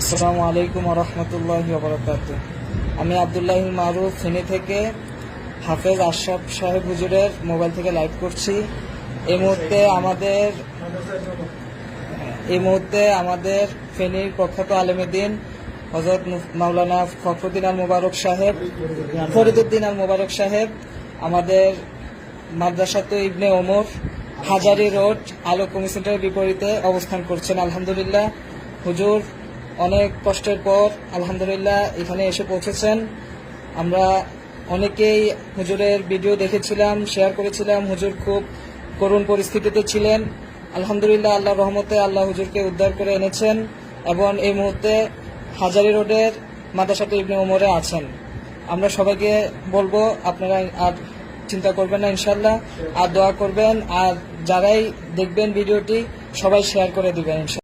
আসসালামু আলাইকুম ওয়া রাহমাতুল্লাহি ওয়া বারাকাতুহু। আমি আব্দুল্লাহিল মারুফ ফেনী থেকে হাফেজ আশরাফ সাহেব হুজুরের মোবাইল থেকে লাইভ করছি। এই মুহূর্তে আমাদের ফেনীর প্রখ্যাত আলেমুদ্দিন হযরত মাওলানা ফখরুদ্দিন আল মুবারক সাহেব, ফরিদুদ্দিন আল মুবারক সাহেব আমাদের মাদ্রাসাতু ইবনে ওমর, হাজারী রোড, আলো কমি সেন্টারের বিপরীতে অবস্থান করছেন। আলহামদুলিল্লাহ, হুজুর অনেক কষ্টের পর আলহামদুলিল্লাহ এখানে এসে পৌঁছেছেন। আমরা অনেকেই হুজুরের ভিডিও দেখেছিলাম, শেয়ার করেছিলাম। হুজুর খুব করুণ পরিস্থিতিতে ছিলেন। আলহামদুলিল্লাহ, আল্লাহর রহমতে আল্লাহ হুজুরকে উদ্ধার করে এনেছেন এবং এই মুহূর্তে হাজারী রোডের মাদ্রাসাতু ইবনে ওমরে আছেন। আমরা সবাইকে বলবো, আপনারা আর চিন্তা করবেন না, ইনশাল্লাহ, আর দোয়া করবেন। আর যারাই দেখবেন ভিডিওটি সবাই শেয়ার করে দিবেন।